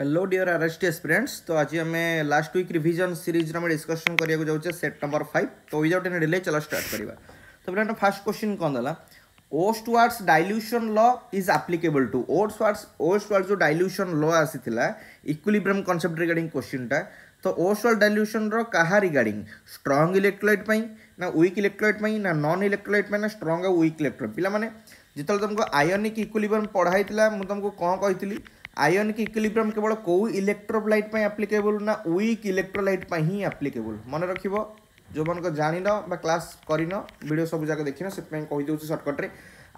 Hello dear RST aspirants. तो आज आम लास्ट वीक रिविजन सीरीज में डिस्कशन करने जाऊे सेट नंबर 5। तो विदाउट एनी डिले चलो स्टार्ट करवा। तो पे फास्ट क्वेश्चन कौन देला, Ostwald's dilution law is applicable to Ostwald's जो डाइल्यूशन लॉ आसीथिला इक्विलिब्रियम कांसेप्ट रिगार्डिंग क्वेश्चनटा। तो ओस्टवार्ड डाइल्यूशन रो कहा रिगार्डिंग स्ट्रांग इलेक्ट्रोलाइट पई ना वीक इलेक्ट्रोलाइट पई ना नॉन इलेक्ट्रोलाइट पई ना स्ट्रांग और वीक इलेक्ट्रोलाइट। पिला माने जितल तुमको आयोनिक इक्विलिब्रियम पढ़ाइतिला मु तुमको कौन कहितली आयोनिक इक्विलिब्रियम केवल कौ इलेक्ट्रोलाइट पे एप्लीकेबल ना वीक इलेक्ट्रोलाइट पे ही एप्लीकेबल। मन रखिबो जो मन को जानिन बा क्लास करिन वीडियो सब जगह देखिन से कहि दउछ शॉर्टकट रे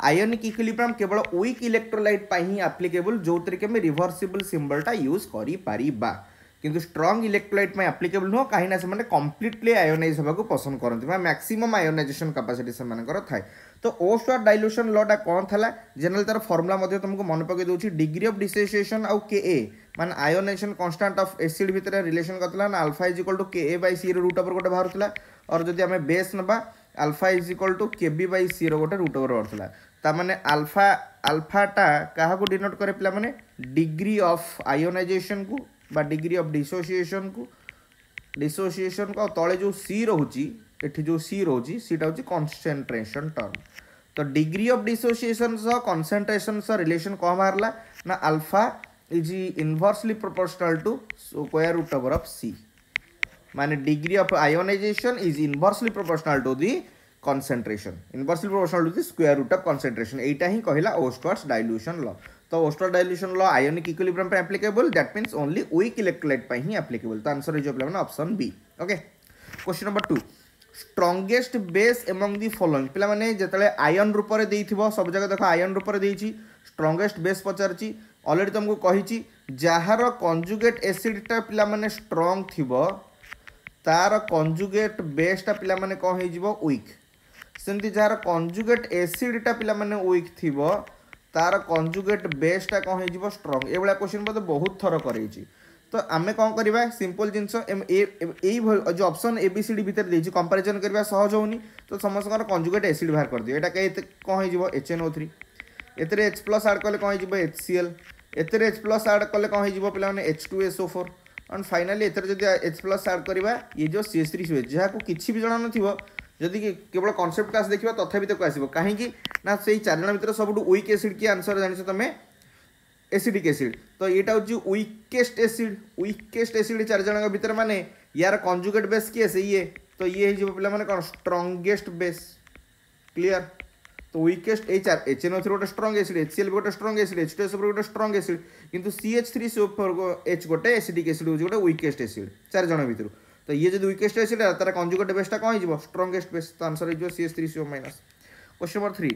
आयोनिक इक्विलिब्रियम केवल वीक इलेक्ट्रोलाइट पे ही एप्लीकेबल जो तरीके में रिवर्सिबल सिंबल टा यूज करि पारिबा। किंतु स्ट्रांग इलेक्ट्रोलाइट में एप्लीकेबल नुह कहीं से मैंने कंप्लीटली आयोनाइज होगा पसंद करते मैक्सिमम आयोनाइजेशन कैपेसिटी से थाए। तो ओस्टवार्ड डाइल्यूशन लॉटा कौन था जनरल तार फॉर्मूला तुमको मन पकई दूसरी डिग्री ऑफ डिसोसिएशन आउ के ए मान आयोनाइजेशन कांस्टेंट ऑफ एसिड भितर रिलेशन करता ना alpha is equal to K A by C root over गोटे बाहर और जब आम बेस नवा alpha is equal to K B by C रोटे रूट ओवर बाहर ताने अल्फाटा क्या डिनोट करे पे मैंने डिग्री ऑफ आयोनाइजेशन को बा डिग्री ऑफ डिसोसिएशन को तले जो सी रोची एठी जो सी रोची सीटा होची कंसंट्रेशन टर्म। तो डिग्री ऑफ डिसोसिएशन सह कंसंट्रेशन सह रिलेशन कौन बाहरला ना alpha is inversely proportional to square root over of C माने degree of ionisation is inversely proportional to the concentration inversely proportional to the square root of concentration। एटा ही कहला ओस्टवार्ड्स dilution law. तो Ostwald dilution law ionic equilibrium पे applicable that means only weak electrolyte पे ही applicable. तो answer is plain option B. Okay question number 2 strongest base among the following पिला माने जतले ion रूप रे देइथिबो सब जगह देखो आयन रूप रे देइची स्ट्रांगेस्ट बेस पचारची ऑलरेडी तुमको कहिची जहार कंजुगेट एसिड टा पिला माने स्ट्रांग थिबो तार कंजुगेट बेस टा पिला माने कोन हे जिवो वीक सेमती जार कंजुगेट एसिडटा पिला माने वीक थिबो तार कंजुगेट बेसटा कौन हो स्ट्रॉन्ग। ये भाया क्वेश्चन मत बहुत थर करेछि। तो आमे कौन करवा सिंपल जिनस जो option A B C D भितर देछि कंपैरिजन करबा सहज होनी। तो समस्त कंजुगेट एसिड बाहर कर दियो एटा कौन हो HNO3 एतरे H प्लस ऐड कले कौन हो HCl एतरे H प्लस ऐड कले कौन हो पिला माने H2SO4 एंड फाइनली एतरे जदि H प्लस ऐड करबा ये जो CH3 जहाँ को किछि भी जणा नथिबो जदि केवल कॉन्सेप्ट क्लास देखिए तथापि तक आसो कहीं ना से चार जन भर सब वीक एसिड की आंसर जान तुम एसिडिक एसिड। तो यहाँ हूँ वीकेस्ट एसिड चार जन भर माने यार कंजुगेट बेस किए से ये तो ये पे मैंने कौन स्ट्रांगेस्ट बेस क्लियर। तो वीकेस्ट चार HNO3 गोटे स्ट्रांग एसिड HCl गोटे स्ट्रांग एसिड H2SO4 गोटे स्ट्रांग एसिड किंतु CH3SO4 गोटे एसिडिक एसिड हूँ गोटे वीकेस्ट एसिड चार जन भर। तो ये जो वीकेस्ट एसिड है तार कंजुगेट बेसटा कौन हो स्ट्रांगेस्ट बेस। तो आंसर हो CH3CO-। Question number 3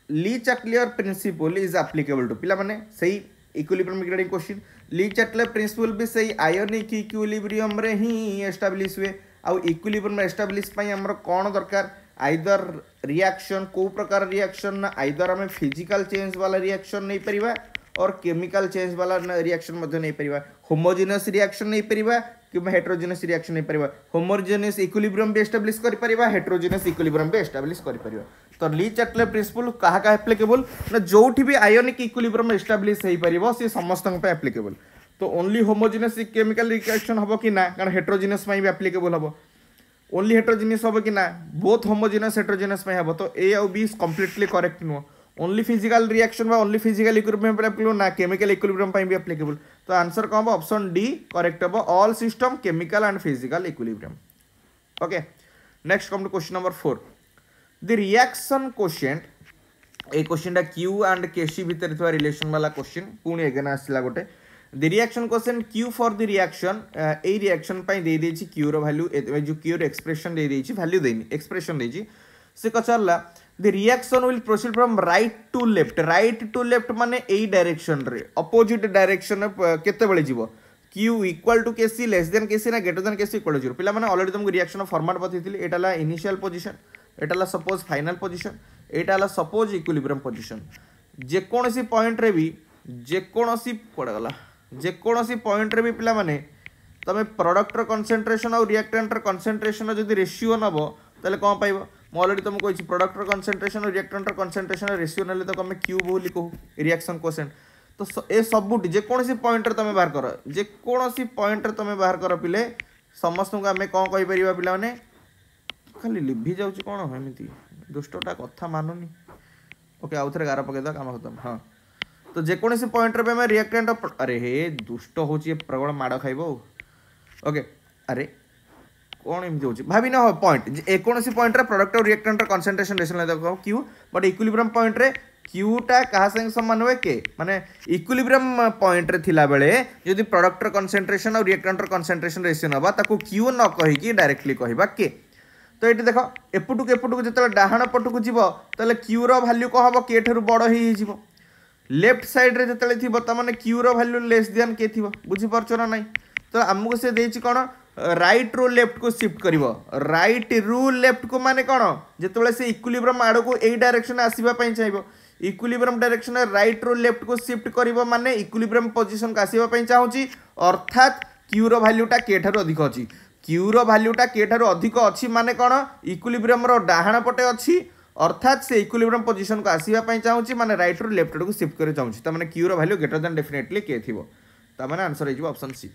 Le Chatelier principle is applicable to पिला माने सही equilibrium regarding question Le Chatelier principle भी सही आयोनिक इक्विलिब्रियम रे ही एस्टाब्लिश हुए आउ इक्विलिब्रियम एस्टाब्लिश पई हमर कोन दरकार आइदर रिएक्शन को प्रकार रिएक्शन ना आइदर हमें फिजिकल चेंज वाला रिएक्शन नहीं परिबा और केमिकल चेंज वाला रिएक्शन मध्य नहीं परिबा होमोजेनियस रिएक्शन नहीं परिबा कि हेट्रोजेनियस रिएक्शन नहीं परिबा होमोजेनियस इक्विलिब्रियम भी एस्टाब्लिश करि परिबा हेट्रोजेनियस इक्विलिब्रियम भी एस्टाब्लिश करि परिबा। तो ली चार्टियर प्रिंसिपल कहा का एप्लीकेबल ना जोठी भी आयोनिक इक्विलिब्रियम एस्टाब्लिश होई परिबो से समस्त पे एप्लीकेबल। तो ओनली होमोजेनियस केमिकल रिएक्शन हबो कि ना कारण हेट्रोजेनियस पे भी एप्लीकेबल हबो ओनली हेट्रोजेनियस हबो कि ना बोथ होमोजेनियस हेट्रोजेनियस पे हबो। तो ए और बी कंप्लीटली करेक्ट नुह ओनली फिजिकल रिएक्शन बा ओनली फिजिकल इक्विलिब्रियम एप्लीकेबल ना केमिकल इक्विलिब्रियम भी एप्लीकेबल। तो आंसर कौन हम ऑप्शन डी करेक्ट हम all system chemical and physical equilibrium. Okay next come to question number 4 the reaction quotient a question Q and K भितर थवा रिलेशन वाला क्वेश्चन पुणी एगेन आसला गोटे the reaction quotient Q for the reaction A reaction पई दे देछि Q रो वैल्यू जो क्यू रो एक्सप्रेशन दे देछि वैल्यू देनी एक्सप्रेशन देछि से कचरला the reaction will proceed from right to left माने ए डायरेक्शन रे अपोजिट डायरेक्शन केते बेले जीवो q equal to K C less than K C ना greater than K C equal to 0 पिला माने ऑलरेडी तुमको रिएक्शन फॉर्मेट बतैथिली एटा ला इनिशियल पोजीशन एटा ला सपोज फाइनल पोजीशन एटा ला सपोज इक्विलिब्रियम पोजीशन जे कोनोसी पॉइंट रे भी जे कोनोसी कोड गला जे कोनोसी पॉइंट रे भी पिला माने तमे प्रोडक्ट रो कंसंट्रेशन और रिएक्टेंट रो कंसंट्रेशन जदी रेशियो नबो तले कोन पाइबो मैं ऑलरेडी तुमको कही प्रोडक्ट कंसंट्रेशन और रिएक्टेंट कंसंट्रेशन रेशियो ना तो आम क्यू बोली कहू रिएक्शन क्वोशिएंट तो ए सबुटी जेकोसी पॉइंट तुम बाहर कर जेकोसी पॉइंट तुम बाहर कर पिले समस्त को आम कौन कहीपर पे खाली लिभि जाऊँ कौन एमती दुष्टटा कथा मानुनी ओके आउ थे गार पकईद कम खत्म हाँ तो जेकोसी पॉइंट पे रिएक्टेंट अरे हे दुष्ट हूँ प्रबल माड़ खाइब ओके अरे कौन एमती हो भावी ना पॉइंट जेकोसी पॉइंट प्रोडक्ट और reactant concentration ratio Q but equilibrium point रे क्यूटा क्या संगे सामान हुए के माने इक्विलिब्रियम पॉइंट रे थिला बेले यदि प्रोडक्ट कंसंट्रेशन और रिएक्टेंट कंसंट्रेशन रेशियो नबा ताको क्यू न कहिकी डायरेक्टली कहबा के तो ये देख एपटू जो डाहाण पटू जीव तो क्यू रैल्यू कौन हम के ठू बड़ हो लेफ्ट साइड रे जो थी ताने क्यू रैल्यू लेस देन के थी बुझीपार ना ना तो आमको से देछि कौन राइट रू लेफ्ट को शिफ्ट कर राइट रू लेफ्ट को माने कौन जो से इक्विलिब्रियम आड़ को यही डायरेक्शन आसवाई चाहिए इक्विलिब्रियम डायरेक्शन राइट रू लेफ्ट को शिफ्ट कर माने इक्विलिब्रियम पोजीशन को आसवाई चाहूँगी अर्थात क्यू रो वैल्यूटा के ठारू अधिक अच्छी क्यू रो वैल्यूटा के ठारू अधिक अच्छी माने कौन इक्विलिब्रियम रो डाहाण पटे अच्छी अर्थात से इक्विलिब्रियम पोजीशन को आसवाई चाहूँगी माने राइट रू लेफ्ट को शिफ्ट कर चाहूँगी तो मैंने क्यू रो value greater than definitely K थी तो मैंने आंसर हो option C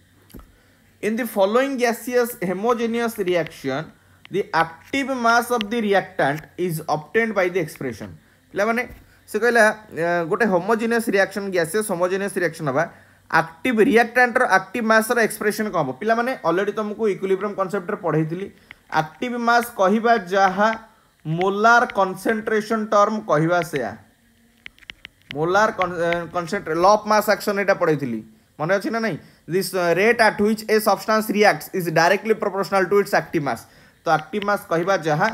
in the following gaseous homogeneous reaction the active mass of the reactant is obtained by the expression पिला माने से कहला गोटे homogeneous reaction gaseous homogeneous reaction हवा active reactant रो active mass रो expression को हम पिला माने ऑलरेडी तुमको equilibrium concept रे पढ़ाई थी active mass कहिबा जहा molar concentration term कहिबा से molar concentration law of mass action एटा पढ़ाई थी मन अच्छी ना नहीं this rate at which a substance reacts is directly proportional to its active mass तो एक्टिव मास कहबा जहा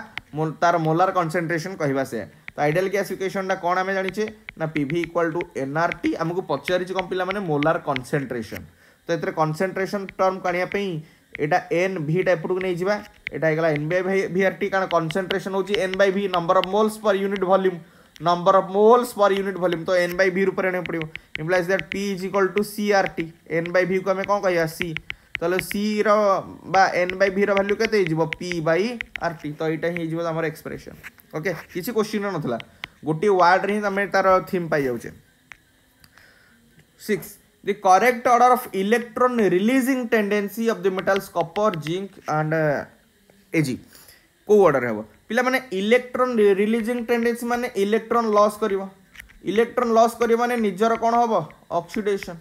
तार मोलार कंसंट्रेशन कहबा से तो आइडियल गैस इक्वेशन कौन आम जाने ना पीवी इक्वल टू एनआरटी आमको पचारि कौन पिला माने मोलार कंसंट्रेशन तो ये कंसंट्रेशन टर्म काढ़ापी एटा एन भीटा एपटू नहीं जावा यहाँ N by V R T कारण कंसंट्रेशन होची N by V number of moles per unit volume number of moles per unit volume तो एन बाई वी रूप आने पड़ो implies that P is equal to C R T N by V को आम कौन कह सी तो सी रा एन बाई वी रैल्यू के पी बाई आर टी तो यहाँ ही आम एक्सप्रेशन ओके किसी क्वेश्चन नाला गोटे वार्ड रे ही तार theme pi जाऊे 6 the correct order of electron releasing tendency of the metals copper zinc and Ag को ऑर्डर है पिला माने इलेक्ट्रॉन रिलीजिंग टेंडेंसी माने इलेक्ट्रॉन लॉस करिवो इलेक्ट्रॉन लॉस करिवो माने निजर कोन हबो ऑक्सीडेशन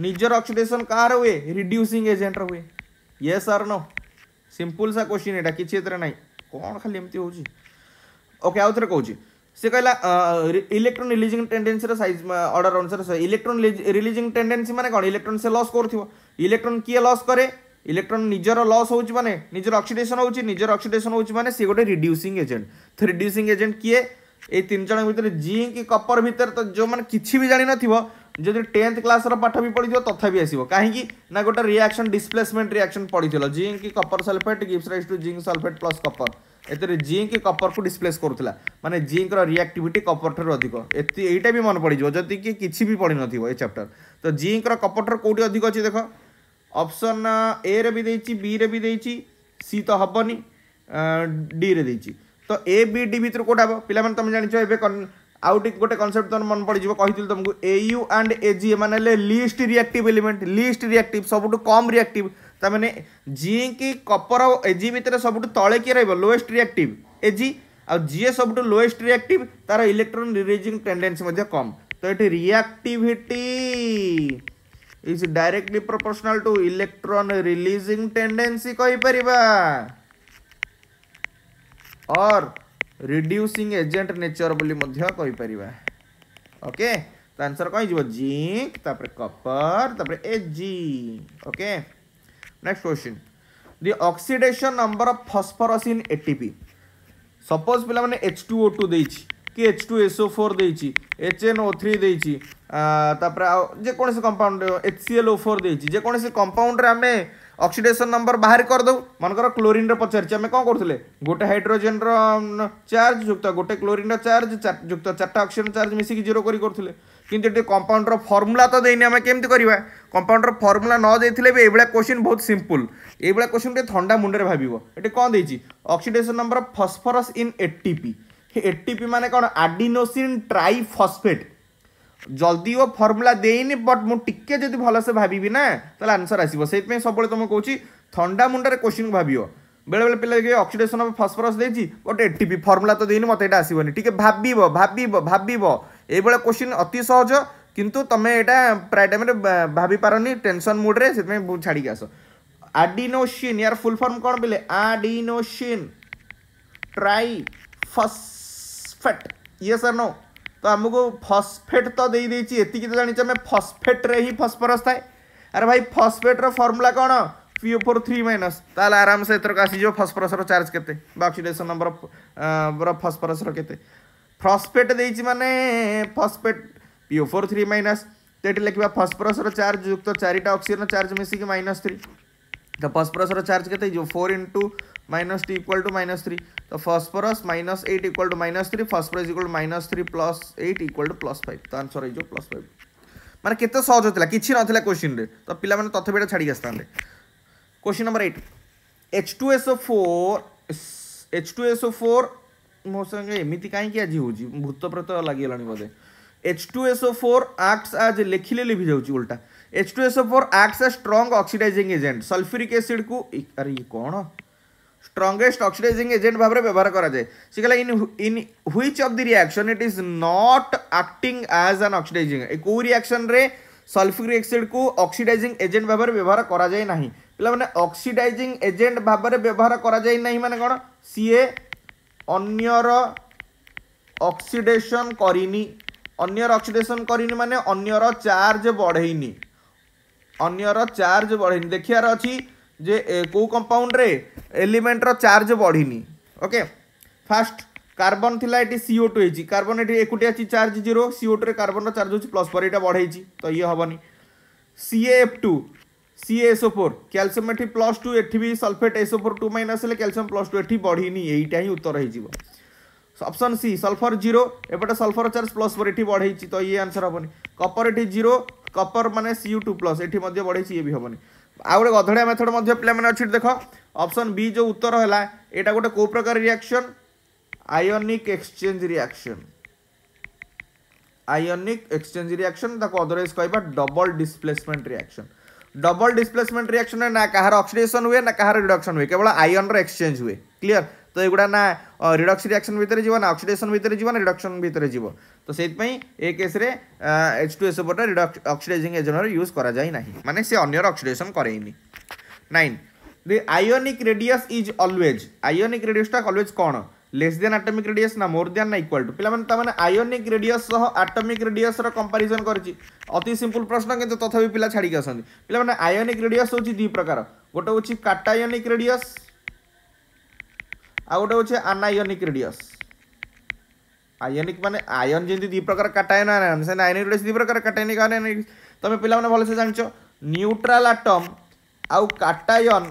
निजर ऑक्सीडेशन कार हुए रिड्यूसिंग एजेंट हुए यस और नो सिंपल सा क्वेश्चन एटा किछि एतरे नाही कोन खाली एमती होची ओके आउथरे कहूची से कहला इलेक्ट्रॉन रिलीजिंग टेंडेंसी रो साइज ऑर्डर अनुसार इलेक्ट्रॉन रिलीजिंग टेंडेंसी माने कोन इलेक्ट्रॉन से लॉस करथिवो इलेक्ट्रॉन किए लॉस करे इलेक्ट्रॉन निजर लॉस होची माने निजर ऑक्सीडेशन होची निजर ऑक्सीडेशन होची माने से गोटे रिड्यूसिंग एजेंट तो रिड्यूसिंग एजेंट किए ए तीन जन भितर जिंक कपर भितर तो जो माने किछि भी जानि नथिवो जदि 10th क्लास रो पाठ भी पढिथिवो तथापि आसीबो काहेकि ना गोटे रिएक्शन डिस्प्लेसमेंट रिएक्शन पढिथिलो zinc copper sulphate gives rise to zinc sulphate plus copper एतरे जिंक कपर को डिस्प्लेस करूथला माने जिंक रो रिएक्टिविटी कपर ठर अधिक एटा भी मन पड़ जो जदि कि किछि भी पढि नथिवो ए चैप्टर तो जिंक रो कपर ठर कोठी अधिक अछि देखो ऑप्शन ए रे भी देछि बी रे भी देछि सी तो हबनी डी रे देछि तो ए बी डी भीतर कोटा पिला माने तुम जानिछो एबे आउट गोटे कॉन्सेप्ट तुम मन पड़ कही तुमको एयू एंड एजी माने least reactive element least reactive सबुठ कम रिएक्टिव ताने जिंक कपर और एजी भितर सबुठ तले किए रहिबो लोएस्ट रिएक्टिव एजी आ जीए सबुठ लोएस्ट रिएक्टिव तार इलेक्ट्रॉन रिलीजिंग टेंडेंसी मध्ये कम तो ये reactivity is directly proportional to electron releasing tendency कहि परिबा और रिड्यूसिंग एजेंट नेचर बोली मध्य कहि परिबा ओके तो आंसर कहि जीवो जिंक तापर कपर तापर AG okay next question the oxidation number of phosphorus in ATP suppose पिला माने H2O2 देछि कि H2SO4 देछि HNO3 देछि तापर जे कोन से कंपाउंड HClO4 देछि जे कोन से कंपाउंड रे हमें ऑक्सीडेशन नंबर बाहर कर दो मनकर क्लोरीन रे पचारछि हमें कोन करथले गोटे हाइड्रोजन रो चार्ज युक्त गोटे क्लोरीन रो चार्ज युक्त चारटा ऑक्सीजन चार्ज मिसी की जीरो करी करथले किंतु जे कंपाउंड रो फार्मूला तो देनी हमें केमति करबा कंपाउंड रो फार्मूला न देथिले बे एबला क्वेश्चन बहुत सिंपल एबला क्वेश्चन रे ठंडा मुंडे रे भाबिबो एटी कोन देछि oxidation number of phosphorus in ATP ATP माने कोन एडिनोसिन ट्राइफॉस्फेट जल्दी वो फर्मुला देनी बट मुझे जब भलसे भावी ना तो आंसर आसो से सब तुम कौच थंडा मुंडे क्वेश्चन भाव बेले बेले पिला ऑक्सीडेशन ऑफ फॉस्फोरस देती बट एटी फर्मुला तो देनी मत आसबनी टी भाव ये क्वेश्चन अति सहज किंतु तुम यहाँ प्राय टाइम भाभी पारनी टेंशन मुड्रे से छाड़ी आस आडिनोसिन यार फुल फॉर्म कौन बोले आडिनोसिन ट्राइफॉस्फेट ये सर नो तो आमको फॉस्फेट तो दे देती तो जानी आम फॉस्फेट रे ही फॉस्फोरस थाए अरे भाई फॉस्फेट रो फॉर्मूला कौन PO4 3- ताल आराम से एथरक आसीजो फॉस्फोरस रो चार्ज केते ऑक्सीडेशन नंबर फॉस्फोरस रो केते फॉस्फेट देछि माने फॉस्फेट PO4 3- तो ये लिखा फॉस्फोरस रो चार्ज युक्त 4टा ऑक्सीजन चार्ज मिसिक -3 तो फॉस्फोरस रो चार्ज केते जो 4 × -2 इक्वल टू -3 तो phosphorus -8 equal to -3 phosphorus equal to -3 + 8 equal to +5 तो आंसर हो +5 माने केते सहज होतला किछि नथिला क्वेश्चन रे तो पिला माने तथ्य बेटा छाडी आस्तांदे क्वेश्चन नंबर 8 H2SO4 मो संगे एमिति काई कि आज होजी भूत प्रेत लागि गलानी बोधे H2SO4 acts as लिखिले लिभि जाउची उल्टा H2SO4 acts as strong oxidizing agent sulphuric acid को अरे ये कौन स्ट्रॉन्गेस्ट ऑक्सीडाइजिंग एजेंट भाव में व्यवहार करा जाए से कहला in which of the reaction it is not acting as an oxidising को रिएक्शन रे सल्फ्यूरिक एसिड को ऑक्सीडाइजिंग एजेंट भाव में व्यवहार करा जाए नहीं पिला माने ऑक्सीडाइजिंग एजेंट भाव में व्यवहार करा जाए नहीं माने कोन सीए अन्यर ऑक्सीडेशन करिनी अन्यर ऑक्सीडेशन करिनी माने अन्यर चार्ज बढ़ेनी अन्यर चार्ज बढ़ेनी देखियार अछि जे को कंपाउंड रे एलिमेंट रो चार्ज बढ़ीनी ओके फास्ट कार्बन थिला एटी CO2 हेची कार्बन एटी एकुटिया ची चार्ज 0 CO2 रे कार्बन रो चार्ज होची प्लस पर एटा बढ़ेची तो ये हबनी CaF2 CaSO4 कैल्शियम एटी +2 एठी भी सल्फेट SO4 2- ले कैल्शियम +2 एठी बढ़ीनी एईटा ही उत्तर हे जीवो ऑप्शन सी सल्फर 0 एपटे सल्फर चार्ज प्लस पर एठी बढ़ेची तो ये आंसर हबनी कॉपर एठी 0 कॉपर माने Cu2+ एठी मध्ये बढ़ेची ये भी हबनी आउ गोटे गधड़िया मेथड मध्य पे अच्छी देख ऑप्शन बी जो उत्तर है यहाँ गोटे को प्रकार reaction ionic exchange reaction otherwise कहबा डबल डिस्प्लेसमेंट रिएक्शन ना कहार ऑक्सीडेशन हुए ना कहार रिडक्शन हुए केवल आयन रो एक्सचेंज हुए क्लियर तो एगुड़ा ना रिडक्स रिएक्शन भितर जीव ना ऑक्सीडेशन भितर जीव ना रिडक्शन भितर जीव तो से ए केस रे H2SO4 ऑक्सीडाइजिंग एजेंट यूज करा जाय नाही माने से अन्यर ऑक्सीडेशन करेनी 9 the ionic radius is always ionic radius टा ऑलवेज कोन लेस देन एटॉमिक रेडियस ना मोर देन ना इक्वल टू पिला माने आयोनिक रेडियस सह एटॉमिक रेडियस रो कंपैरिजन करछि अति सिंपल प्रश्न किंतु तथापि पिला छाडी के आसंती पिला माने आयोनिक रेडियस होछि दि प्रकार गोटे होछि काटायोनिक रेडियस आ गोटे होछि अनायोनिक रेडियस आयोनिक माने आयन जेंति दि प्रकार काटायन आयन से आयोनिक रेडियस दि प्रकार काटायनिक अनायोनिक तमे पिला माने भलसे जानछो न्यूट्रल एटम आउ काटायन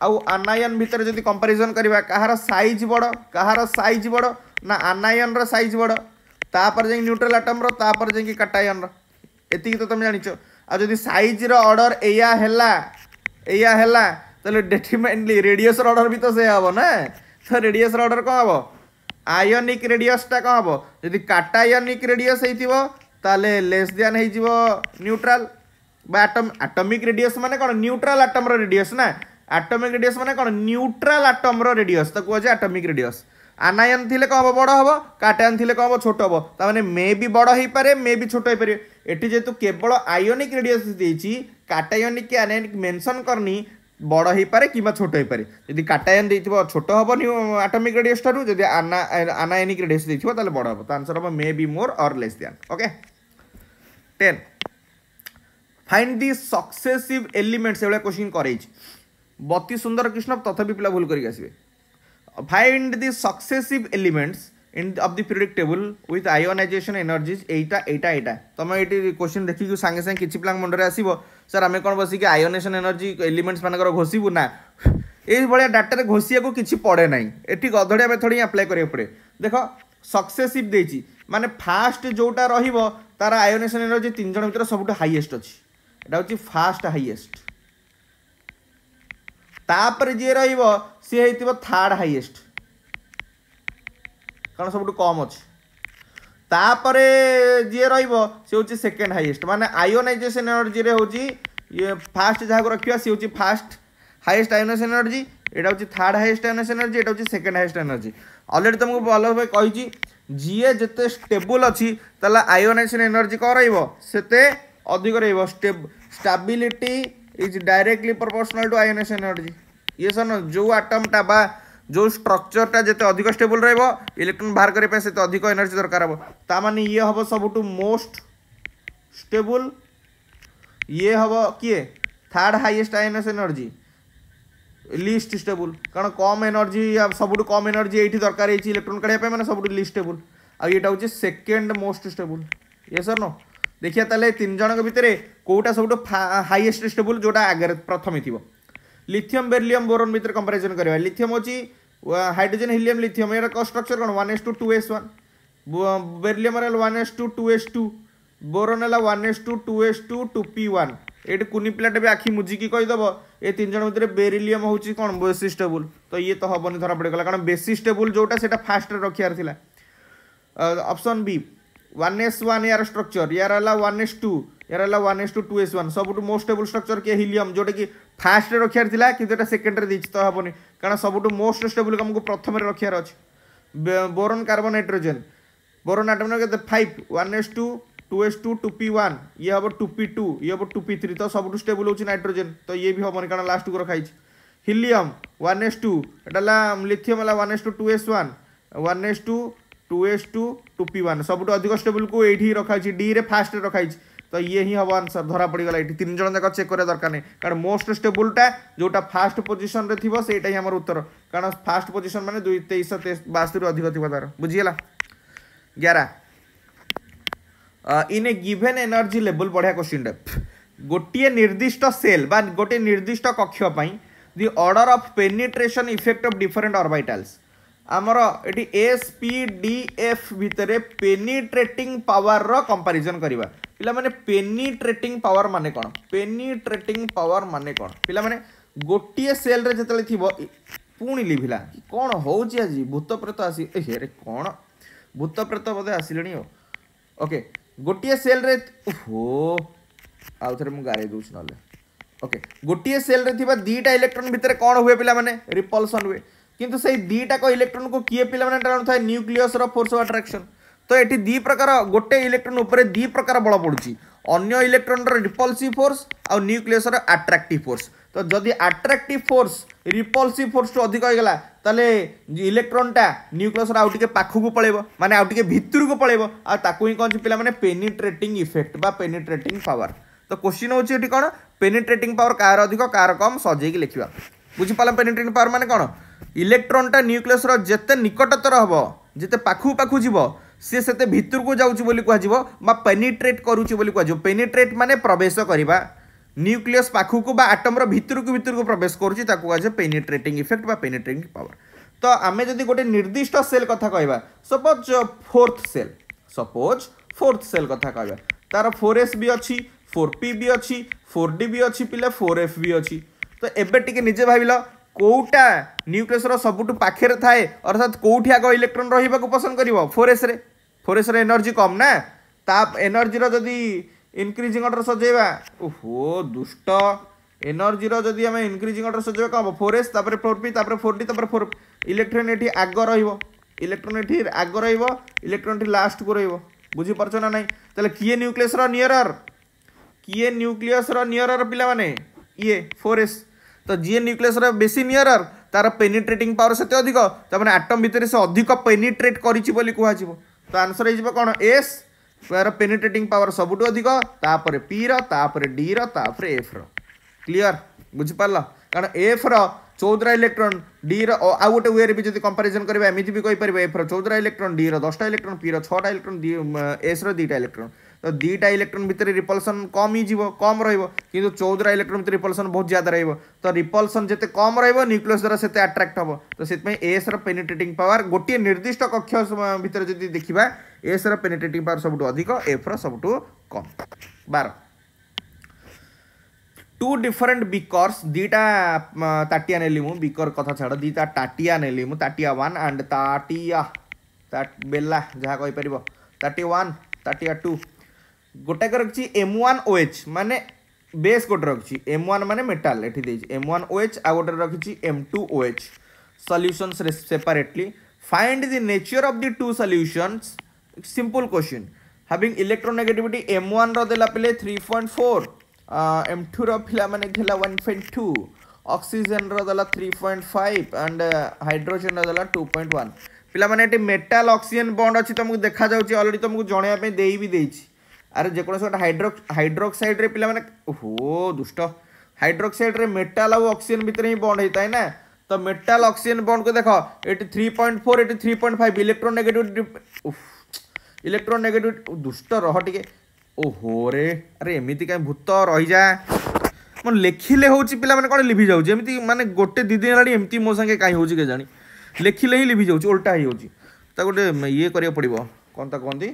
आउ अनायन भितर जदि कंपैरिजन करबा कहार साइज बड़ ना अनायन रो साइज बड़ तापर जे न्यूट्रल एटम रो तापर जे काटायन रो एति तो तुम जानिछो आ जदि साइज रो ऑर्डर एया हैला तले डेफिनेटली रेडियस रो ऑर्डर भी तो से हबो ना तो रेडियस रो ऑर्डर को हबो आयोनिक रेडियस टा को हबो जदि काटायनिक रेडियस हेतिबो ताले लेस देन हे जिवो न्यूट्रल बा एटॉमिक रेडियस माने कोन न्यूट्रल एटम रो रेडियस ना एटॉमिक रेडियस माने कोन न्यूट्रल एटम रो रेडियस तो को जे एटॉमिक रेडियस आनायन थिले को हबो बड़ हबो काटायन थिले को हबो छोट हबो ता माने मे भी बड़ होई पारे मे भी छोट होई पारे एठी जेतु केवल आयोनिक रेडियस देछि काटायनिक के आनायनिक मेंशन करनी बड़ होई पारे किबा छोट होई पारे यदि काटायन देथिबो छोट हबो एटॉमिक रेडियस थारु यदि आनायनिक रेडियस देथिबो ताले बड़ हबो तो आंसर हबो मे बी मोर और less than okay 10 find the successive elements एवला क्वेश्चन करेज बती सुंदर कृष्ण तथापि पिला भूल करिक आसीबे find the successive elements in of the periodic table with ionisation energies एटा तुम ये क्वेश्चन देखिक सांगे सांगे किसी पिला मुंडे आसो सर आम कौन बसिक आयोनेशन एनर्जी एलिमेंट्स मानकर घोषिबू ना ये डाटा घोषिया को किसी पड़े ना ये गधड़िया मेथड ही अप्लाई करा पड़े देख सक्सेसिव देची माने फास्ट जोटा रहिबो तार आयोनेशन एनर्जी 3 जन भीतर सबुठ हाईएस्ट अच्छी एटा होची फास्ट हाईएस्ट तापर जे रहिबो सी हेतिबो थर्ड हाईएस्ट कारण सबुठ कम अच्छी तापरे जी रहिबो से होची सेकंड हाईएस्ट माने आयोनाइजेशन एनर्जी रे होची ये फास्ट जहाँ को रखिया सी होची फास्ट हाईएस्ट आयोनाइजेशन एनर्जी एटा होची थर्ड हाईएस्ट आयोनाइजेशन एनर्जी एटा होची सेकंड हाईएस्ट एनर्जी ऑलरेडी तुमको भलो भाई कहिची जीए जते स्टेबल अछि तला आयोनाइजेशन एनर्जी को रहिबो सेते अधिक रहिबो stability is directly proportional to ionisation energy ये सन जो एटम टा बा जो स्ट्रक्चर टा जते अधिक स्टेबल रहिबो इलेक्ट्रॉन बाहर करे पे सेते अधिक एनर्जी दरकार हबो ता माने ये हबो सबटू मोस्ट स्टेबल ये हबो किए third highest ionisation energy list stable कारण कम एनर्जी सबुठ कम एनर्जी ये दरकार इलेक्ट्रॉन काढ़ा मैंने सब लिस्ट स्टेबल आईटा हूँ सेकेंड मोस्ट स्टेबल ये सर नो देखिए ताले तीन जन भितर कौटा सब हाईएस्ट स्टेबल जोटा आगे प्रथम थी लिथियम बेरिलियम बोरोन भितर कंपैरिजन करवा लिथियम अच्छी हाइड्रोजन हिलियम लिथियम यार स्ट्रक्चर कौन 1:2s1 बेरिलियम 1:2s2 बोरोन है 1:2s2 2p1 ये कुनी पिलाटे भी आखि मुझिकी कहीदेव ये तीन जन भितर बेरिलियम हूँ कौन बेसी स्टेबल तो ये तो हेनी धरा पड़ेगा कारण बेसी स्टेबल जोटा से फास्ट रखार था ऑप्शन बी 1s1 यार स्ट्रक्चर यार 1s2 यार 1:2s1 सब मोस्ट स्टेबल स्ट्रक्चर किए हिलियम जोटा कि फास्ट रखार था कि सेकेंड दी तो हेनी कारण सब मोस्ट स्टेबल आमको प्रथम रखार अच्छे boron carbon nitrogen boron atom के 5 1s2 2p1 ये हम 2p2 ये हम 2p3 तो सब स्टेबल हो नाइट्रोजन तो ये भी हेनी कारण लास्ट को रखाई हिलियम 1s2 एटा लिथियम 1:2s1 1:2s2 2p1 सब अधिक स्टेबल को ये रखाई डी रे फास्ट रखाई तो ये ही हम आंसर धरा पड़गला ये तीन जन जाक चेक करा दरकार नहीं कारण मोस्ट स्टेबलटा जोटा फास्ट पोजिशन रे थी सेटा ही आम उत्तर कारण फास्ट पोजिशन माने 2362 अधिक थी तार बुझीगला 11 in a given energy level बढ़िया क्वेश्चन गोटे निर्दिष्ट सेल बा गोटे निर्दिष्ट कक्ष the order of penetration effect of different orbitals आमर ये एसपीडीएफ भितर पेनिट्रेटिंग पावर रो कंपैरिजन करबा पिला माने पेनिट्रेटिंग पावर माने कोन पेनिट्रेटिंग पावर माने कोन पिला माने गोटे सेल रे जतले थिबो पुणी लिभिला कोन होउची आजी भूत प्रेत आसी ए रे कोन भूत प्रेत बदे आसिलणी हो ओके गोटे सेल रे ओहो आउ थरे मु गारे दूछ नले ओके गोटे सेल रे थिबा दीटा इलेक्ट्रॉन भितर कोन हुए पिला माने रिपल्सन हुए किंतु से दीटा को इलेक्ट्रॉन को किए पिला माने टाण थाए न्यूक्लियस रो फोर्स ऑफ अट्रैक्शन तो एटी दी प्रकार गोटे इलेक्ट्रॉन ऊपर दी प्रकार बल पड़ुची अन्य इलेक्ट्रॉन रो रिपल्सिव फोर्स और न्यूक्लियस रो अट्रैक्टिव फोर्स तो जदि अट्रैक्टिव फोर्स रिपल्सिव फोर्स टू अधिक होगला ताले इलेक्ट्रॉन टा न्यूक्लियस आउ टिके पाखु पळेबो माने आउ टिके भितर को पळेबो आ ताकू ही कोन पिला माने पेनिट्रेटिंग इफेक्ट बा पेनिट्रेटिंग पावर तो क्वेश्चन होची एटी कोन पेनिट्रेटिंग पावर कार अधिक कार कम सजेकी लिखिबा बुझी पाला पेनिट्रेटिंग पावर माने कोन इलेक्ट्रॉन टा न्यूक्लियस रो जते निकटतर हबो जते पाखु पाखु जीवो सी से भितर को जाउची बोली कुआ जीवो बा पेनिट्रेट करूची बोली कुआ जीवो पेनिट्रेट माने प्रवेश करिबा न्यूक्लियस पाखु को बा एटम रो भितर को प्रवेश करूची ताकू कुआ जे पेनिट्रेटिंग इफेक्ट बा पेनिट्रेटिंग पावर तो आमे जदि गोटे निर्दिष्ट सेल कथा कहबा सपोज फोर्थ सेल कथा कहबा तार 4s भी अच्छी 4p भी अच्छी 4d भी अच्छी पिले 4f भी अच्छी तो एबे टिके निजे भाबिलो कोटा न्यूक्लियस रो सबुटु पाखेर थाए अर्थात कोठी आगो इलेक्ट्रॉन रहिबा को पसंद करिवो 4s रे एनर्जी कम ना ताप एनर्जी रो जदि इंक्रीजिंग ऑर्डर सजेबा ओहो दुष्ट एनर्जी रो जदि हम इंक्रीजिंग ऑर्डर सजेबा कम 4s तापर 4p तापर 4d तापर 4 इलेक्ट्रॉन एठी आगो रहिबो इलेक्ट्रॉन एठी आगो रहिबो इलेक्ट्रॉन एठी लास्ट को रहिबो बुझी परछो ना नहीं तले किए न्यूक्लियस रो नियरर पिला माने ये 4s तो जी न्यूक्लियस रो बेसी नियरर तार पेनिट्रेटिंग पावर सेते अधिक तमाने एटम भितर से अधिक पेनिट्रेट करिछि बोली कुहा जिवो तो आंसर हे जिवो कोन s तार पेनिट्रेटिंग पावर सबुटो अधिक तापर p रो तापर d रो तापर f रो क्लियर बुझि पाला कारण f रो 14 इलेक्ट्रॉन d रो आ गोटे वे रे भी जदी कंपैरिजन करबा एमिति भी कहि परबा f रो 14 इलेक्ट्रॉन d रो 10 इलेक्ट्रॉन p रो 6 इलेक्ट्रॉन s रो 2 इलेक्ट्रॉन तो 2 इलेक्ट्रॉन भितर रिपल्सन कम ही जीवो कम रहिबो किंतु 14 इलेक्ट्रॉन भितर रिपल्सन बहुत ज्यादा रहिबो तो रिपल्सन जते कम रहिबो न्यूक्लियस द्वारा सेते अट्रैक्ट हबो तो सेत में s रो पेनिट्रेटिंग पावर गोटे निर्दिष्ट कक्ष भितर जदी देखिबा s रो पेनिट्रेटिंग पावर सबटु अधिक f रो सबटु कम 12 टू डिफरेंट बिकर्स दीटा ताटिया नेली मु बिकर कथा छाड़ दीटा ताटिया नेली मु ताटिया 1 एंड ताटिया बेला जहाँ कहि परिबो 31 32 गोटे रखी M1OH माने बेस गोटे रखी M1 माने मेटाल एठी देछि M1OH आ गोटे रखी M2OH solutions separately find the nature of the two solutions simple question having electronegativity M1 रो देला पिले 3.4 M2 रो पिला माने देला 1.2 ऑक्सीजन रो देला 3.5 एंड हाइड्रोजन रो देला 2.1 पिला माने एटी मेटल ऑक्सीजन बॉन्ड अछि तुमको देखा जाउची ऑलरेडी तुमको जणिया पे देई भी देछि अरे जे कोनस हाइड्रोक्साइड रे पिला माने ओहो दुष्ट हाइड्रोक्साइड रे मेटल और ऑक्सीजन भीतर ही बॉन्ड होता है ना तो मेटल ऑक्सीजन बॉन्ड को देखो एटी 3.4 एटी 3.5 इलेक्ट्रोनेगेटिविटी दुष्ट रह टिके ओहो रे अरे एमिति काई भूत रही जा मन लेखिले होची पिला माने कोन लिभि जाउची एमिति माने गोटे दी दिन लाडी एमिति मो संगे काई होची के जानी लेखिले ही लिभि जाउची उल्टा ही होची ता गोटे ये करिया पड़िबो कोन ता कोंदी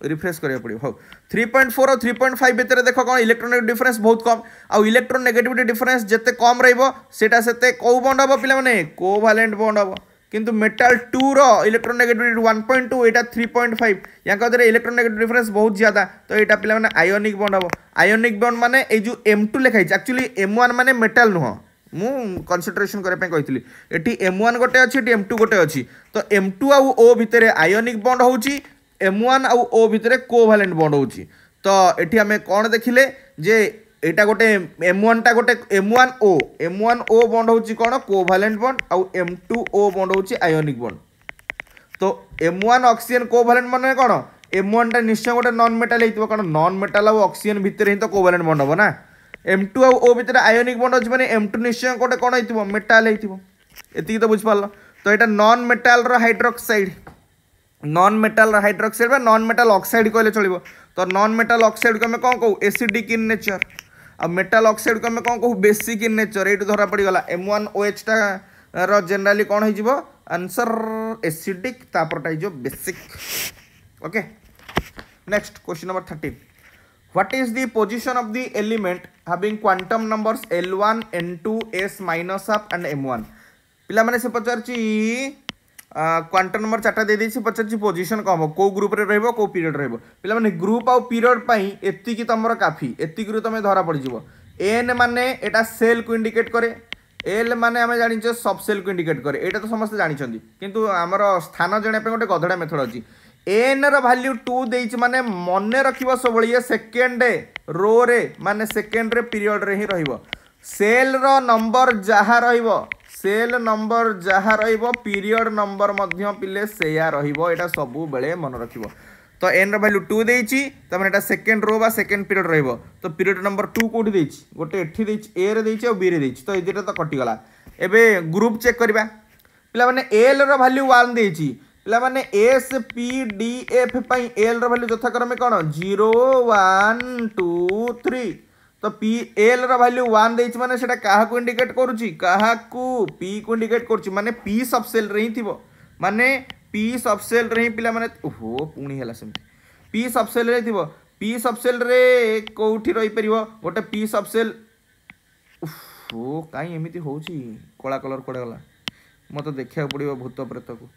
रिफ्रेश करिया पड़िबो हो 3.4 और 3.5 भीतर देखो कोन इलेक्ट्रोनेगेटिव डिफरेंस बहुत कम आ इलेक्ट्रोनेगेटिविटी डिफरेंस जते कम रहइबो सेटा सेते को बॉन्ड हबो पिला माने कोवैलेंट बॉन्ड हबो किंतु मेटल 2 रो इलेक्ट्रोनेगेटिविटी 1.2 एटा 3.5 या कदरे इलेक्ट्रोनेगेटिव डिफरेंस बहुत ज्यादा तो एटा पिला माने आयोनिक बॉन्ड हबो आयोनिक बॉन्ड माने ए जो M2 लिखाइ एक्चुअली M1 माने मेटल नुह मु कंसंट्रेशन करे पे कहितली एठी M1 गोटे अछि एठी M2 गोटे अछि तो M2 आ O भितरे आयोनिक बॉन्ड होउची M1 आ O भितरे कोवैलेंट बॉन्ड होउची तो एठी हमें कोन देखिले जे एटा गोटे M1 टा गोटे M1O बॉन्ड होउची कोन कोवैलेंट बॉन्ड आ M2O बॉन्ड होउची आयोनिक बॉन्ड तो M1 ऑक्सीजन कोवैलेंट माने कोन M1 टा निश्चय गोटे नॉन मेटल हेतिबो कोन नॉन मेटल आ ऑक्सीजन भितरे ही तो कोवैलेंट बॉन्ड होबो ना M2 आ O भितरे आयोनिक बॉन्ड होची माने M2 निश्चय गोटे कोन हेतिबो मेटल हेतिबो एति तो बुझ पालो तो एटा नॉन मेटल रो हाइड्रोक्साइड नॉन मेटल हाइड्रोक्साइड बा नॉन मेटल ऑक्साइड कहले चलिबो तो नॉन मेटल ऑक्साइड को हमें कौन कहू एसिडिक इन नेचर आ मेटल ऑक्साइड को हमें कौन कहू बेसिक इन नेचर एटू धरा पड़ी गला M1OH टा रो जनरली कौन हो आंसर एसिडिक तापरटा हो basic okay next question number 13 what is the position of the element having quantum numbers L1 N2 S minus half and M1 पिला माने से पचारची क्वांटम नंबर 4टा दे देछि पचारछि पोजीशन कम को ग्रुप रे रहबो को पीरियड रहबो पिला माने ग्रुप आ पीरियड पई एति की तमरो काफी एति गुरु तमे धरा पड़ जिवो N माने एटा सेल को इंडिकेट करे L माने हमें जानि छ सब सेल को इंडिकेट करे एटा तो समस्त जानि छथि किंतु हमरो स्थान जणे पे गोटे गधडा मेथड अछि N रो वैल्यू 2 देछि माने मने रखिबो सबळे ये सेकंड रो रे माने सेकंड रे पीरियड रे ही रहइबो सेल रो नंबर जहा रहइबो सेल नंबर जहा रहिबो पीरियड नंबर मध्य पिले सेया रहिबो एटा सबु बेले मन रखिबो तो n रो वैल्यू 2 देछि त माने एटा सेकंड रो बा सेकंड पीरियड रहिबो तो पीरियड नंबर 2 कोठी देछि गोटे एठी देछि a रे देछि और b रे देछि तो एदिटा तो कटि गला एबे ग्रुप चेक करबा पिला माने l रो वैल्यू 1 देछि पिला माने s p d f पई l रो वैल्यू जथा क्रमे कोन 0 1 2 3 तो पी एल रो वैल्यू 1 देछि माने सेटा काहा को इंडिकेट करूची काहा को p को इंडिकेट करूची माने p सब सेल रे ही थिबो माने p सब सेल रे ही पिला माने ओहो पुणी हैला सम p सब सेल रे थिबो p सब सेल रे कोठी रही परिबो गोटे p सब सेल ओहो काई एमिति होउची कोला कलर कोडे गला मते देखिया पड़िबो भूत प्रेत को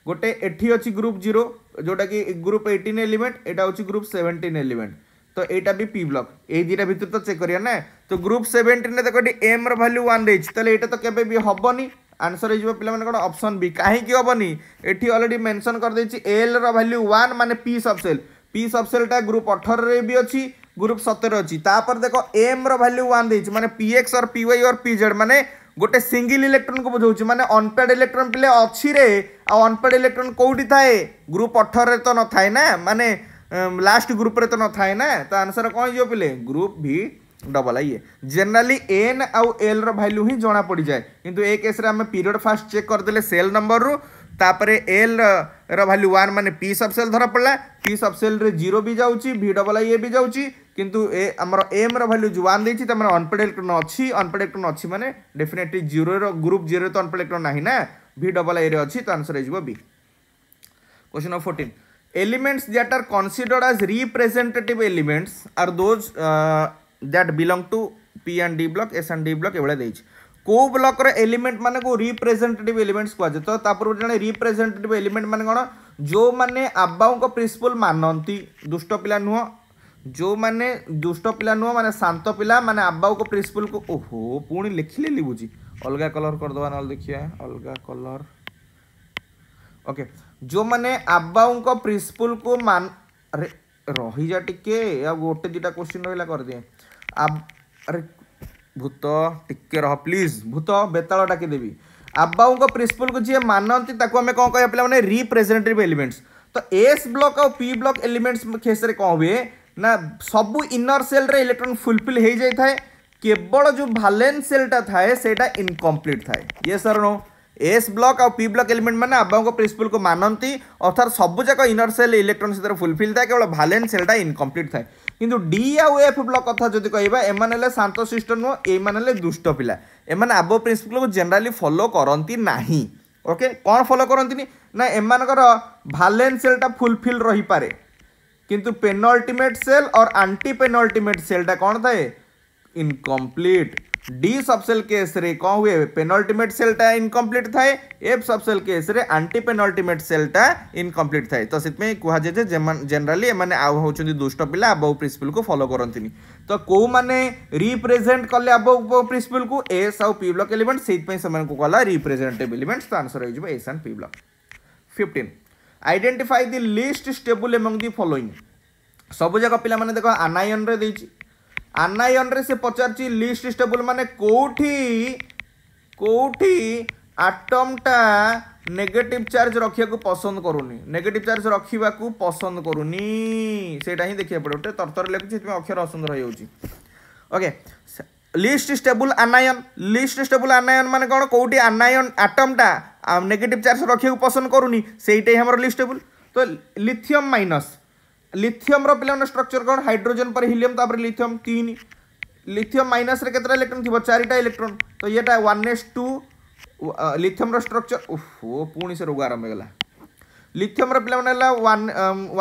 गोटे एठी अछि ग्रुप 0 जोटा कि ग्रुप 18 एलिमेंट एटा होची ग्रुप 17 एलिमेंट तो एटा भी पी ब्लॉक ए दिटा भीतर तो चेक करिया ना तो ग्रुप 17 ने देखो एम रो वैल्यू 1 देछि तले एटा तो केबे भी हबनी आंसर हो पिला माने कोन ऑप्शन बी काहे की हबनी एठी ऑलरेडी मेंशन कर देछि एल रो वैल्यू 1 माने पी सब सेल टा ग्रुप 18 रे भी अछि ग्रुप 17 अछि तापर देखो एम रो वैल्यू 1 देछि माने px और py और pz माने गोटे सिंगल इलेक्ट्रॉन को बुझौछि माने अनपेड इलेक्ट्रॉन पिले अछि रे आ अनपेड इलेक्ट्रॉन कोउठी थाए ग्रुप 18 रे तो न थाए ना माने लास्ट ग्रुप रे तो न थाए ना तो आंसर कौन जो पिले ग्रुप भी डबल आई जनरली एन आउ एल रो वैल्यू ही जना पड़ जाए किंतु ए केस रे हम पीरियड फास्ट चेक कर देले सेल नंबर रु तापरे एल रो वैल्यू 1 माने पी सब सेल धरा पड़ला पी सब सेल रे 0 भी जाउची भी डबल आई ए भी जाउची किंतु ए हमर एम रो वैल्यू 1 देछि त माने अनपेड इलेक्ट्रॉन अछि माने डेफिनेटली 0 रो ग्रुप 0 तो अनपेड इलेक्ट्रॉन नाही ना भी डबल आई रे अछि तो आंसर हो B question number 14 elements that are considered as representative elements are those that belong to P and D block S and D block एवळे देछि को ब्लॉक रे एलिमेंट माने को रिप्रेजेंटेटिव एलिमेंट्स को तो तापर जने रिप्रेजेंटेटिव एलिमेंट माने कोन जो माने आबाऊ को प्रिंसिपल मानती दुष्ट पिला नुह जो माने दुष्ट पिला नुह माने शांत पिला माने आबाऊ को प्रिंसिपल को ओहो पुणी लिखिले लिबुची अलगा कलर करदे ना देखिए अलगा कलर ओके जो माने आबाऊ को प्रिंसिपल को मान अरे रही जा टिके या गोटे दुटा क्वेश्चन रहा कर दिए अरे भूत टिके रह प्लीज भूत बेताल डाकी देवी आबाऊ को प्रिंसिपल को जी मानती आम कौन कह पे रिप्रेजेंटेटिव एलिमेंट्स तो एस ब्लॉक और पी ब्लॉक एलिमेंट्स केस कौन हुए ना सबू इनर सेल रे इलेक्ट्रॉन फुलफिल हो जाए केवल जो भालेंस सेलटा थाए सेटा इनकम्प्लीट थाए ये सर नो एस ब्लॉक और पी ब्लॉक एलिमेंट मैंने आबाऊ को प्रिंसिपल को मानती अर्थात सबूक इनर सेल इलेक्ट्रॉन से फुलफिल थाए केवल भालेंस सेलटा इनकम्प्लीट थाए किंतु डी आउ एफ ब्लॉक कथा जदि कहबा एमाने शांत शिष्ट नुह एमाने दुष्ट पिला एमाने आबाऊ प्रिंसिपल को जनरली फॉलो करती नाही ओके कौन फॉलो करती ना एमानकर भालेंस सेलटा फुलफिल रही पारे किंतु पेनल्टीमेट सेल और एंटी पेनल्टीमेट सेलटा कौन थाए इनकम्प्लीट डी सबसेल केस रे कौन हुए पेनल्टीमेट सेलटा इनकम्प्लीट थाए एफ सबसेल केस रे एंटी पेनल्टीमेट सेलटा इनकम्प्लीट थाए तो सितमे कुहा जे जनरली माने आ होचुंदी दुष्ट पिला अबाउ प्रिंसिपल को फॉलो करंतिनी तो को माने रिप्रेजेंट करले अबाउ प्रिंसिपल को एस आउ पी ब्लॉक एलिमेंट सेतपय समान को कहला रिप्रेजेंटेटिव एलिमेंट्स तो आंसर हो जिवो S and P block 15 identify the least stable among the following सब जगह पिला माने देखो आनायन रे देछि आनायन रे से पचारची लिस्ट स्टेबल माने कोठी आटम टा नेगेटिव चार्ज रखिया को पसंद करूनी नेगेटिव चार्ज रखिबा को पसंद करूनी सेटा ही देखिया पड़े तरतर लिखुची तुम अक्षर असुंदर हो जाउची ओके लिस्ट स्टेबल आनायन माने कोन कोठी आनायन आटम टा नेगेटिव चार्ज रखिया को पसंद करूनी सेइटे हमर लिस्ट स्टेबल तो लिथियम माइनस लिथियम रो पिला स्ट्रक्चर कौन हाइड्रोजन पर हीलियम तापर लिथियम 3 लिथियम माइनस रे केतरा इलेक्ट्रॉन थिबो 4टा इलेक्ट्रॉन तो येटा 1s2 लिथियम रो स्ट्रक्चर ओहो पुणी से रोग आरंभ गला लिथियम रो पिला मानेला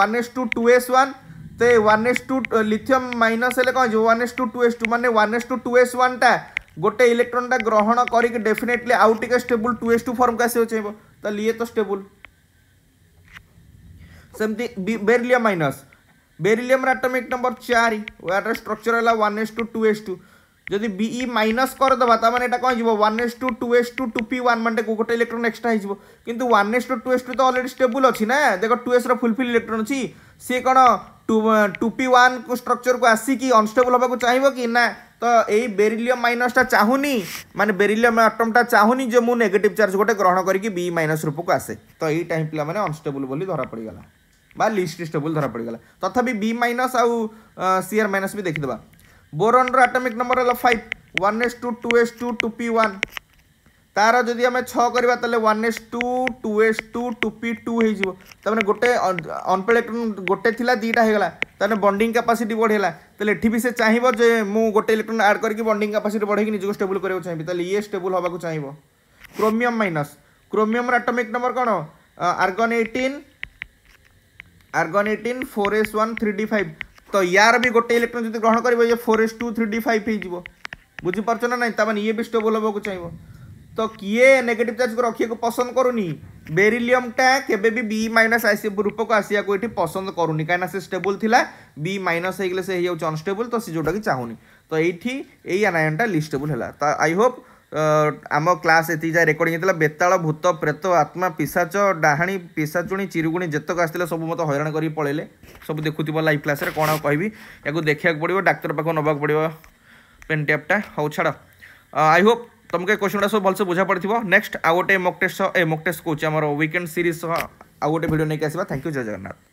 1s2 2s1 ते 1s2 लिथियम माइनस हेले कौन जो 1s2 2s2 माने 1s2 2s1 टा गोटे इलेक्ट्रॉन टा ग्रहण करिक डेफिनेटली आउट टिके स्टेबल 2s2 फॉर्म का से चाहिबो तो लिए तो स्टेबल सेमती beryllium atomic number 4 water structure है 1s2 2s2 जदि बीई माइनस कर दबा ता माने एटा कोन जीवो 1s2 2s2 2p1 माने को गोटे इलेक्ट्रॉन एक्स्ट्रा हो जीवो किंतु 1s2 2s2 तो ऑलरेडी स्टेबल अछि ना देखो 2s रो फुलफिल इलेक्ट्रॉन अछि से कोन 2p1 को स्ट्रक्चर को आसी कि अनस्टेबल होबा को चाहिबो कि ना तो एई बेरिलियम माइनस टा चाहुनी माने बेरिलियम एटम टा चाहुनी जो मु नेगेटिव चार्ज गोटे ग्रहण करी कि बी माइनस रूप को आसे तो एई टाइम पिला माने अनस्टेबल बोली धरा पड़ी गला बा लिस्ट स्टेबल धरा पड़ी गला तथापि बी माइनस आउ सीआर माइनस भी देखिदबा बोरॉन रो एटॉमिक नंबर है 5 1s2 2s2 2p1 तार जदि आम 6 करबा तले 1s2 2s2 2p2 हे जिवो तने गोटे अनपेड इलेक्ट्रॉन गोटे थिला दीटा हे गला तने बॉन्डिंग कैपेसिटी बढ़ेला तले एठी भी से चाहिबो जे मु गोटे इलेक्ट्रॉन ऐड करके बॉन्डिंग कैपेसिटी बढ़े कि निजको स्टेबल करियो चाहिबी तले ये स्टेबल होबा को चाहिबो क्रोमियम माइनस क्रोमियम रो एटॉमिक नंबर कोन आर्गन 18 4s1 3d5 तो यार भी गोटे इलेक्ट्रॉन जदि ग्रहण करिवो ये 4s2 3d5 हे जिवो बुझी परछ ना नहीं तमन ये भी स्टेबल होबा को चाहिबो तो किए नेगेटिव चार्ज को रखिए को पसंद करूनी बेरिलियम टा केबे भी बी माइनस आसी रूप को आसिया को एठी पसंद करूनी काना से स्टेबल थिला बी माइनस हे गेले से हे जाउ अनस्टेबल तो से जोटा की चाहुनी तो एठी एई आनायन टा लिस्टेबल हैला तो आई होप आम क्लास एति जा रेकर्डिंग होता बेताल भूत प्रेत आत्मा पिशाच डाहाणी पिशाचुणी चिरुगुणी जेतक आसते सब मत हैरान कर पलैले सब देखुव लाइव क्लास कौन कहबी या देखा पड़ो डाक्तर पाख नवाक पड़ो पेन टैपटा हौ छाड़ आई होप तुमको क्वेश्चन सब भलसे बुझा पड़ो नेक्स्ट आउ गोटे मॉक टेस्ट कौच आम वीकेंड सीरीज आउ गोटे वीडियो नहीं आसवा थैंक यू जय जगन्नाथ।